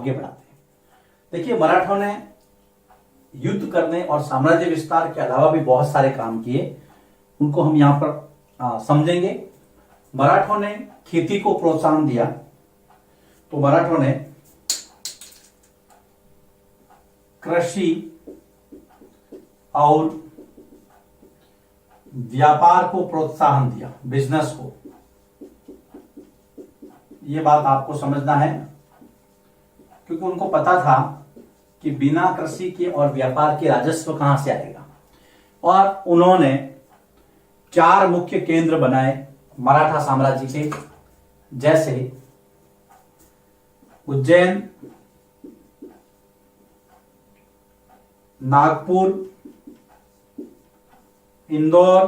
आगे बढ़ाते हैं। देखिए, मराठों ने युद्ध करने और साम्राज्य विस्तार के अलावा भी बहुत सारे काम किए, उनको हम यहां पर समझेंगे। मराठों ने खेती को प्रोत्साहन दिया, तो मराठों ने कृषि और व्यापार को प्रोत्साहन दिया, बिजनेस को। यह बात आपको समझना है, क्योंकि उनको पता था कि बिना कृषि के और व्यापार के राजस्व कहां से आएगा। और उन्होंने 4 मुख्य केंद्र बनाए मराठा साम्राज्य के, जैसे उज्जैन, नागपुर, इंदौर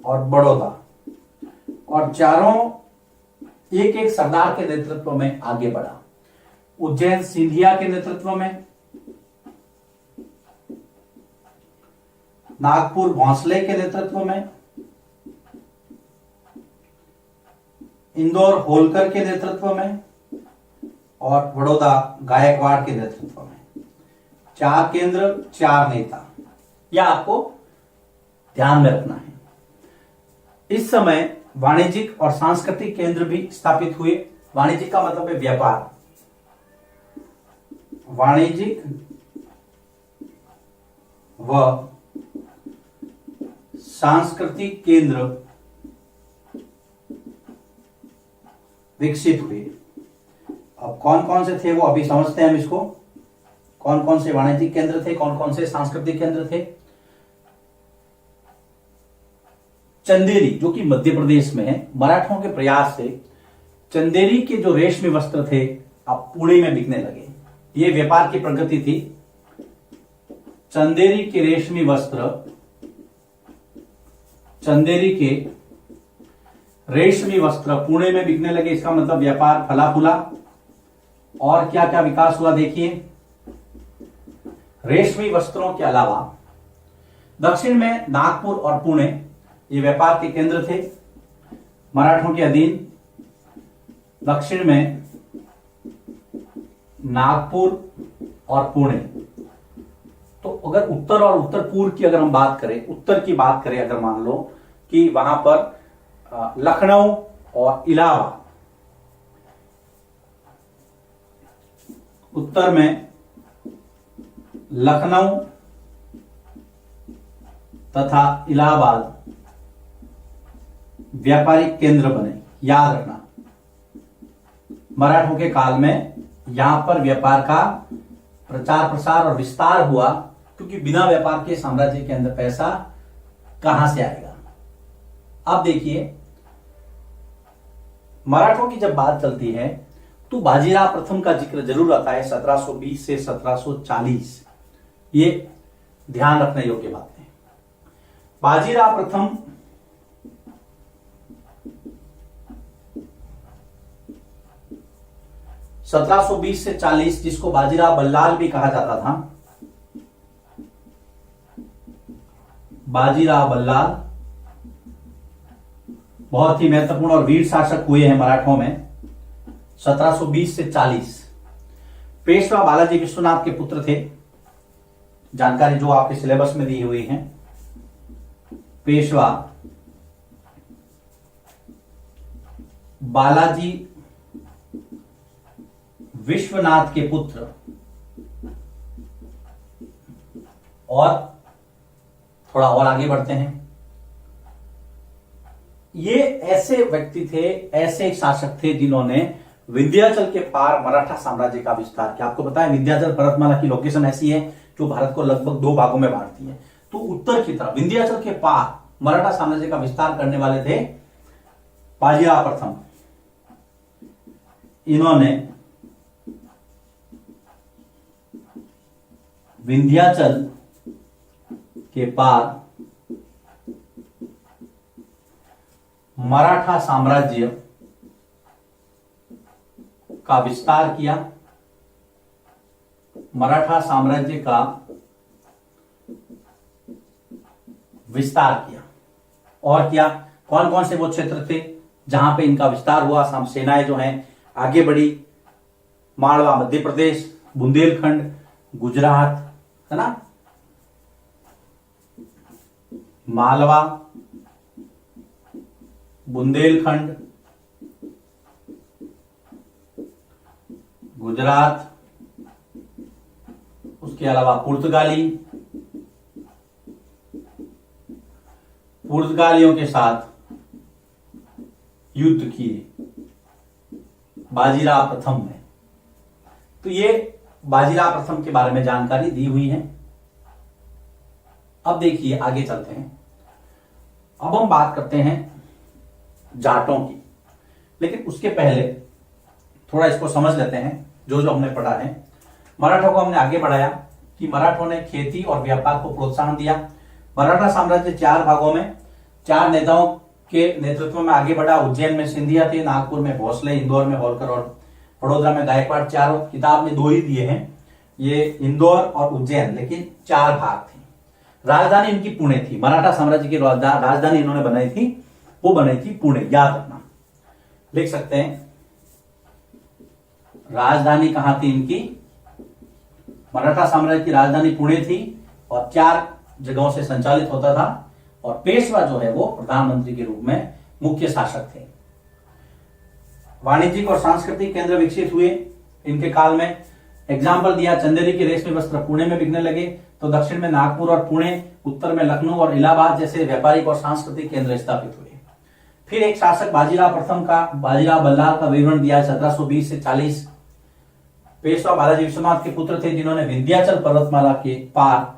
और बड़ौदा। और चारों एक एक सरदार के नेतृत्व में आगे बढ़ा। उज्जैन सिंधिया के नेतृत्व में, नागपुर भोंसले के नेतृत्व में, इंदौर होलकर के नेतृत्व में और बड़ौदा गायकवाड़ के नेतृत्व में। 4 केंद्र, 4 नेता, यह आपको ध्यान में रखना है। इस समय वाणिज्यिक और सांस्कृतिक केंद्र भी स्थापित हुए। वाणिज्यिक का मतलब है व्यापार। वाणिज्यिक व सांस्कृतिक केंद्र विकसित हुए। अब कौन कौन से थे वो अभी समझते हैं हम इसको। कौन कौन से वाणिज्यिक केंद्र थे, कौन कौन से सांस्कृतिक केंद्र थे। चंदेरी, जो कि मध्य प्रदेश में है, मराठों के प्रयास से चंदेरी के जो रेशमी वस्त्र थे अब पुणे में बिकने लगे। ये व्यापार की प्रगति थी। चंदेरी के रेशमी वस्त्र, चंदेरी के रेशमी वस्त्र पुणे में बिकने लगे। इसका मतलब व्यापार फला फूला। और क्या क्या विकास हुआ देखिए। रेशमी वस्त्रों के अलावा दक्षिण में नागपुर और पुणे ये व्यापार के केंद्र थे मराठों के अधीन। दक्षिण में नागपुर और पुणे। तो अगर उत्तर और उत्तर पूर्व की अगर हम बात करें, उत्तर की बात करें, अगर मान लो कि वहां पर लखनऊ और इलाहाबाद, उत्तर में लखनऊ तथा इलाहाबाद व्यापारिक केंद्र बने। याद रखना, मराठों के काल में यहां पर व्यापार का प्रचार प्रसार और विस्तार हुआ, क्योंकि बिना व्यापार के साम्राज्य के अंदर पैसा कहां से आएगा। अब देखिए, मराठों की जब बात चलती है तो बाजीराव प्रथम का जिक्र जरूर आता है, 1720 से 1740। ये ध्यान रखने योग्य बात है। बाजीराव प्रथम (1720 से 40), जिसको बाजीराव बल्लाल भी कहा जाता था, बाजीराव बल्लाल बहुत ही महत्वपूर्ण और वीर शासक हुए हैं मराठों में 1720 से 40। पेशवा बालाजी विश्वनाथ के पुत्र थे। जानकारी जो आपके सिलेबस में दी हुई है। पेशवा बालाजी विश्वनाथ के पुत्र। और थोड़ा और आगे बढ़ते हैं। ये ऐसे व्यक्ति थे, ऐसे शासक थे जिन्होंने विंध्याचल के पार मराठा साम्राज्य का विस्तार किया। आपको पता है विंध्याचल पर्वतमाला की लोकेशन ऐसी है जो भारत को लगभग 2 भागों में बांटती है। तो उत्तर की तरफ विंध्याचल के पार मराठा साम्राज्य का विस्तार करने वाले थे बाजीराव प्रथम। इन्होंने विंध्याचल के पार मराठा साम्राज्य का विस्तार किया। मराठा साम्राज्य का विस्तार किया। और क्या, कौन कौन से वो क्षेत्र थे जहां पे इनका विस्तार हुआ, सेनाएं जो हैं आगे बढ़ी, मालवा मध्य प्रदेश, बुंदेलखंड गुजरात, है ना, मालवा, बुंदेलखंड, गुजरात, उसके अलावा पुर्तगालियों के साथ युद्ध किए बाजीराव प्रथम ने। तो ये बाजीराव प्रथम के बारे में जानकारी दी हुई है। अब देखिए आगे चलते हैं। अब हम बात करते हैं जाटों की, लेकिन उसके पहले थोड़ा इसको समझ लेते हैं जो जो हमने पढ़ा है। मराठों को हमने आगे बढ़ाया कि मराठों ने खेती और व्यापार को प्रोत्साहन दिया। मराठा साम्राज्य 4 भागों में 4 नेताओं के नेतृत्व में आगे बढ़ा। उज्जैन में सिंधिया थे, नागपुर में भोसले, इंदौर में होलकर और वडोदरा में गायकवाड़। चारों किताब में 2 ही दिए हैं, ये इंदौर और उज्जैन, लेकिन 4 भाग थे। राजधानी इनकी पुणे थी। मराठा साम्राज्य की राजधानी इन्होंने बनाई थी, वो बनाई थी पुणे, याद रखना। लिख सकते हैं राजधानी कहां थी इनकी, मराठा साम्राज्य की राजधानी पुणे थी और 4 जगहों से संचालित होता था। और पेशवा जो है वो प्रधानमंत्री के रूप में मुख्य शासक थे। वाणिज्यिक और सांस्कृतिक केंद्र विकसित हुए इनके काल में। एग्जाम्पल दिया, चंदेरी के रेशमी वस्त्र पुणे में बिकने लगे, तो दक्षिण में नागपुर और पुणे, उत्तर में लखनऊ और इलाहाबाद जैसे व्यापारिक और सांस्कृतिक केंद्र स्थापित हुए। फिर एक शासक बाजीराव प्रथम का, बाजीराव बल्लाल का विवरण दिया 1720 से 40। पेशवा बालाजी विश्वनाथ के पुत्र थे जिन्होंने विंध्याचल पर्वतमाला के पार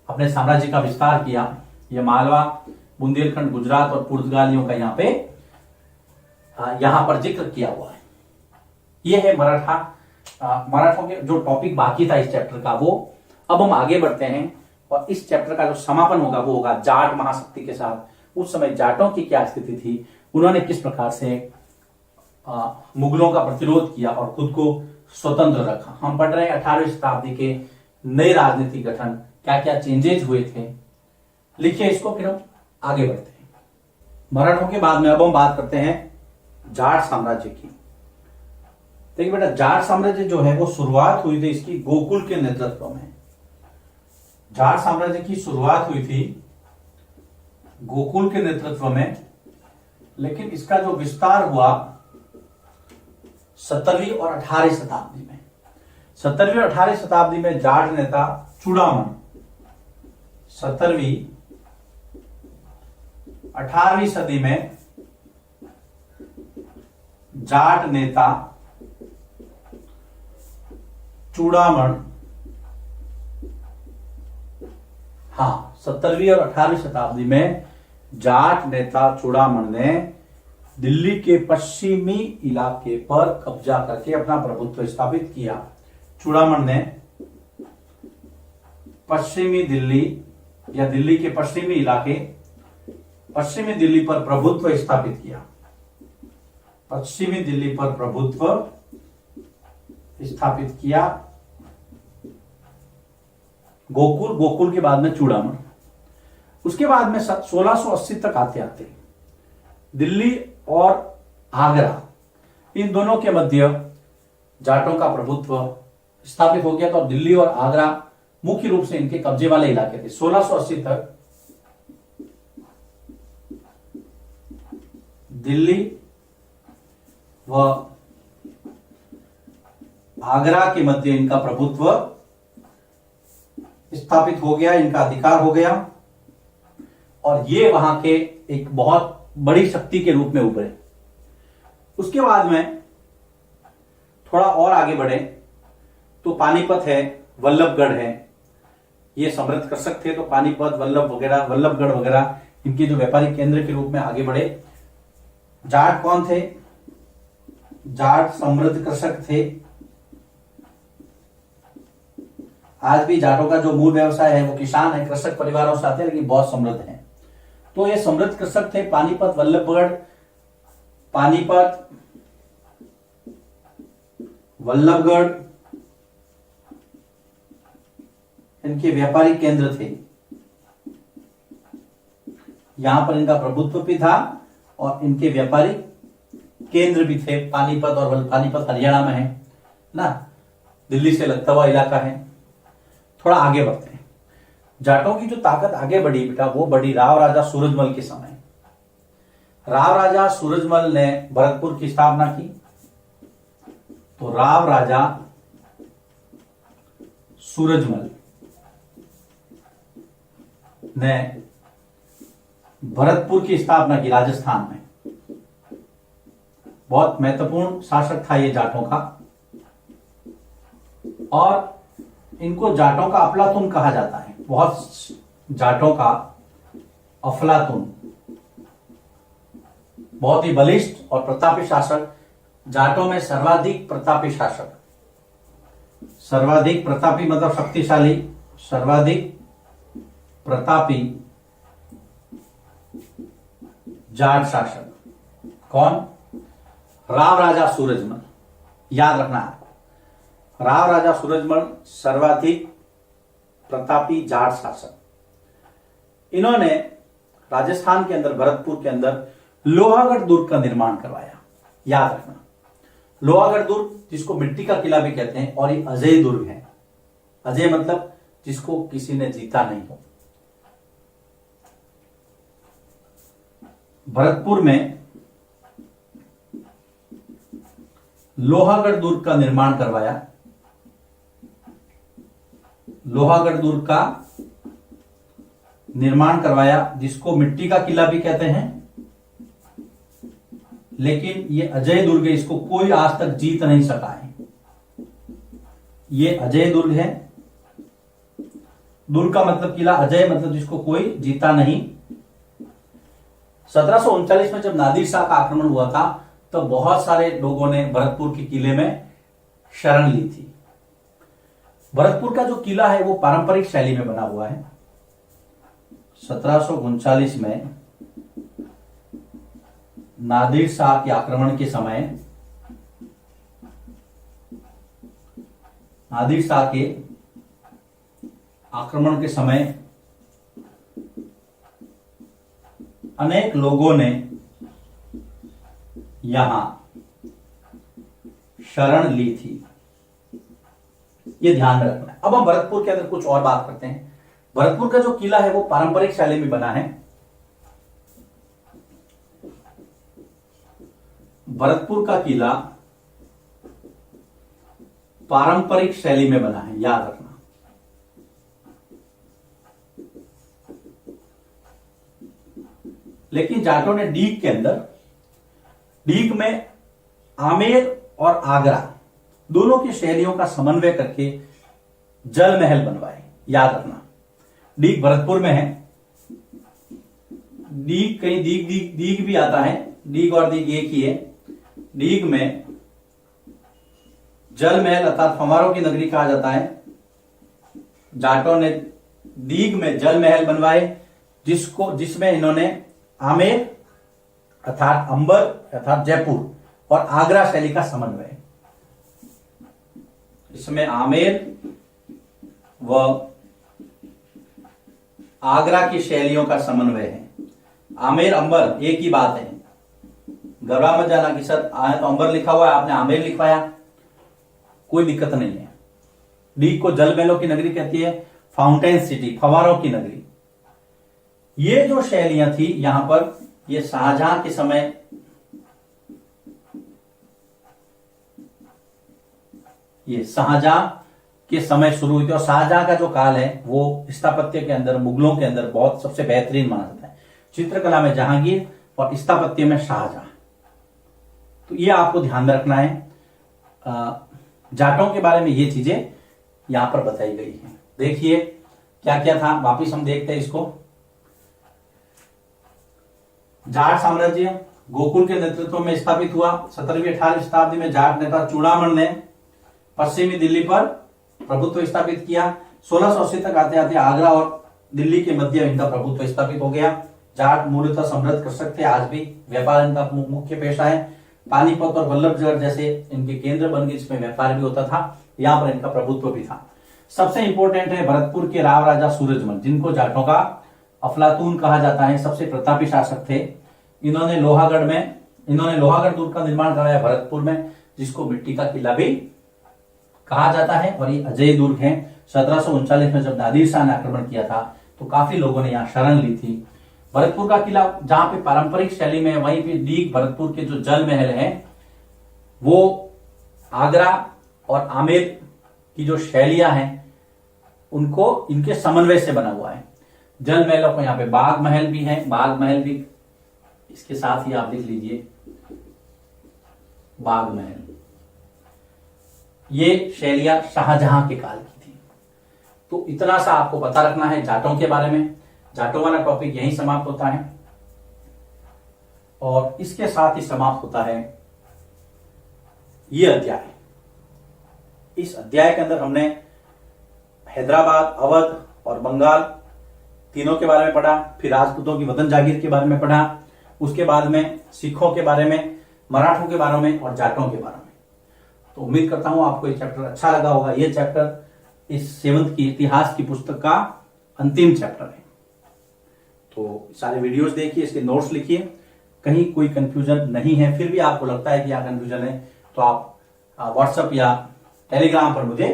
अपने साम्राज्य का विस्तार किया। यह मालवा, बुंदेलखंड, गुजरात और पुर्तगालियों का यहां पर जिक्र किया हुआ है। यह है मराठों के जो टॉपिक बाकी था इस चैप्टर का, वो अब हम आगे बढ़ते हैं। और इस चैप्टर का जो समापन होगा वो होगा जाट महाशक्ति के साथ। उस समय जाटों की क्या स्थिति थी, उन्होंने किस प्रकार से मुगलों का प्रतिरोध किया और खुद को स्वतंत्र रखा। हम पढ़ रहे हैं 18वीं शताब्दी के नए राजनीतिक गठन, क्या क्या चेंजेस हुए थे। लिखिए इसको, फिर हम आगे बढ़ते हैं। मराठों के बाद में अब हम बात करते हैं जाट साम्राज्य की। देखिए बेटा, जाट साम्राज्य जो है वो शुरुआत हुई थी इसकी गोकुल के नेतृत्व में। जाट साम्राज्य की शुरुआत हुई थी गोकुल के नेतृत्व में, लेकिन इसका जो विस्तार हुआ 17वीं और 18वीं शताब्दी में। 17वीं और 18वीं शताब्दी में जाट नेता चूड़ामन, 17वीं 18वीं सदी में जाट नेता चूड़ामन, हाँ 17वीं और 18वीं शताब्दी में जाट नेता चूड़ामन ने दिल्ली के पश्चिमी इलाके पर कब्जा करके अपना प्रभुत्व स्थापित किया। चूड़ामन ने पश्चिमी दिल्ली या दिल्ली के पश्चिमी इलाके, पश्चिमी दिल्ली पर प्रभुत्व स्थापित किया। पश्चिमी दिल्ली पर प्रभुत्व स्थापित किया। गोकुल के बाद में चूड़ामन। उसके बाद में 1680 तक आते आते दिल्ली और आगरा, इन दोनों के मध्य जाटों का प्रभुत्व स्थापित हो गया। तो दिल्ली और आगरा मुख्य रूप से इनके कब्जे वाले इलाके थे। 1680 तक दिल्ली व आगरा के मध्य इनका प्रभुत्व स्थापित हो गया, इनका अधिकार हो गया और ये वहां के एक बहुत बड़ी शक्ति के रूप में उभरे। उसके बाद में थोड़ा और आगे बढ़े तो पानीपत है, वल्लभगढ़ है, ये समृद्ध कर सकते थे। तो पानीपत, वल्लभगढ़ वगैरह इनके जो व्यापारिक केंद्र के रूप में आगे बढ़े। जाट कौन थे? जाट समृद्ध कृषक थे। आज भी जाटों का जो मूल व्यवसाय है वो किसान है, कृषक परिवारों से आते हैं, लेकिन बहुत समृद्ध है। तो ये समृद्ध कृषक थे। पानीपत, वल्लभगढ़ इनके व्यापारिक केंद्र थे। यहां पर इनका प्रभुत्व भी था और इनके व्यापारिक केंद्र भी थे। पानीपत हरियाणा में है, ना, दिल्ली से लगता हुआ इलाका है। थोड़ा आगे बढ़ते हैं। जाटों की जो ताकत आगे बढ़ी बेटा, वो बढ़ी राव राजा सूरजमल के समय। राव राजा सूरजमल ने भरतपुर की स्थापना की। तो राव राजा सूरजमल ने भरतपुर की स्थापना की राजस्थान में। बहुत महत्वपूर्ण शासक था ये जाटों का, और इनको जाटों का अफलातून कहा जाता है। बहुत जाटों का अफलातून, बहुत ही बलिष्ठ और प्रतापी शासक, जाटों में सर्वाधिक प्रतापी शासक। सर्वाधिक प्रतापी मतलब शक्तिशाली, सर्वाधिक प्रतापी जाट शासक कौन? राव राजा सूरजमल। याद रखना है, राव राजा सूरजमल सर्वाधिक प्रतापी जाट शासक। इन्होंने राजस्थान के अंदर, भरतपुर के अंदर लोहागढ़ दुर्ग का निर्माण करवाया। याद रखना, लोहागढ़ दुर्ग जिसको मिट्टी का किला भी कहते हैं, और ये अजय दुर्ग है। अजय मतलब जिसको किसी ने जीता नहीं हो। भरतपुर में लोहागढ़ दुर्ग का निर्माण करवाया। लोहागढ़ दुर्ग का निर्माण करवाया, जिसको मिट्टी का किला भी कहते हैं, लेकिन ये अजय दुर्ग है, इसको कोई आज तक जीत नहीं सका है। ये अजय दुर्ग है। दुर्ग का मतलब किला, अजय मतलब जिसको कोई जीता नहीं। 1739 में जब नादिर शाह का आक्रमण हुआ था, तो बहुत सारे लोगों ने भरतपुर के किले में शरण ली थी। भरतपुर का जो किला है वो पारंपरिक शैली में बना हुआ है। 1739 में नादिर शाह के आक्रमण के समय, नादिर शाह के आक्रमण के समय अनेक लोगों ने यहां शरण ली थी। ये ध्यान में रखना है। अब हम भरतपुर के अंदर कुछ और बात करते हैं। भरतपुर का जो किला है वो पारंपरिक शैली में बना है। भरतपुर का किला पारंपरिक शैली में बना है, याद रखना। लेकिन जाटों ने डीग के अंदर, डीग में आमेर और आगरा दोनों की शैलियों का समन्वय करके जल महल बनवाए। याद रखना, डीग भरतपुर में है। डीग कहीं दीग भी आता है, डीग और दीग एक ही है। डीग में जल महल अर्थात फव्वारों की नगरी कहा जाता है। जाटों ने डीग में जल महल बनवाए, जिसमें इन्होंने आमेर अर्थात अंबर अर्थात जयपुर और आगरा शैली का समन्वय। इसमें आमेर व आगरा की शैलियों का समन्वय है। आमेर अंबर एक ही बात है, घबरा मत जाना कि सर तो अंबर लिखा हुआ है, आपने आमेर लिखवाया, कोई दिक्कत नहीं है। डीग को जल महलों की नगरी कहती है, फाउंटेन सिटी फव्वारों की नगरी। ये जो शैलियां थी यहां पर, ये शाहजहां के समय, ये शाहजहां के समय शुरू हुई थी। और शाहजहां का जो काल है वो स्थापत्य के अंदर, मुगलों के अंदर बहुत सबसे बेहतरीन माना जाता है। चित्रकला में जहांगीर और स्थापत्य में शाहजहां। तो ये आपको ध्यान में रखना है। जाटों के बारे में ये चीजें यहां पर बताई गई हैं। देखिए क्या क्या था, वापिस हम देखते हैं इसको। जाट साम्राज्य गोकुल के नेतृत्व में स्थापित हुआ। 17वीं 18वीं शताब्दी में जाट नेता चूड़ामण ने पश्चिमी दिल्ली पर प्रभुत्व स्थापित किया। 1680 तक आते आते आगरा और दिल्ली के मध्य इनका प्रभुत्व स्थापित हो गया। जाट मूलतः समृद्ध कृषक थे, आज भी व्यापार इनका मुख्य पेशा है। पानीपत और वल्लभगढ़ जैसे इनके केंद्र बन गए, जिसमें व्यापार भी होता था। यहां पर इनका प्रभुत्व भी था। सबसे इंपॉर्टेंट है भरतपुर के राव राजा सूरजमल, जिनको जाटों का अफलातून कहा जाता है, सबसे प्रतापी शासक थे। इन्होंने लोहागढ़ दुर्ग का निर्माण कराया भरतपुर में, जिसको मिट्टी का किला भी कहा जाता है। और ये अजय दुर्ग है। 1739 में जब नादिर शाह ने आक्रमण किया था तो काफी लोगों ने यहाँ शरण ली थी। भरतपुर का किला जहां पे पारंपरिक शैली में है, वहीं पे डीग भरतपुर के जो जल महल है वो आगरा और आमेर की जो शैलियां हैं उनको इनके समन्वय से बना हुआ है। जल महलों को यहाँ पे बाग महल भी है, बाग महल भी इसके साथ ही आप लिख लीजिए बाग महल। ये शैलियां शाहजहां के काल की थी। तो इतना सा आपको पता रखना है जाटों के बारे में। जाटों वाला टॉपिक यहीं समाप्त होता है और इसके साथ ही समाप्त होता है ये अध्याय। इस अध्याय के अंदर हमने हैदराबाद, अवध और बंगाल तीनों के बारे में पढ़ा। फिर राजपूतों की वतन जागीर के बारे में पढ़ा। उसके बाद में सिखों के बारे में, मराठों के बारे में और जाटों के बारे में। तो उम्मीद करता हूं आपको ये चैप्टर अच्छा लगा होगा। ये चैप्टर इस 7th की इतिहास की पुस्तक का अंतिम चैप्टर है। तो सारे वीडियोस देखिए, इसके नोट्स लिखिए। कहीं कोई कंफ्यूजन नहीं है, फिर भी आपको लगता है कि यहाँ कंफ्यूजन है तो आप व्हाट्सएप या टेलीग्राम पर मुझे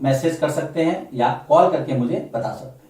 मैसेज कर सकते हैं या कॉल करके मुझे बता सकते हैं।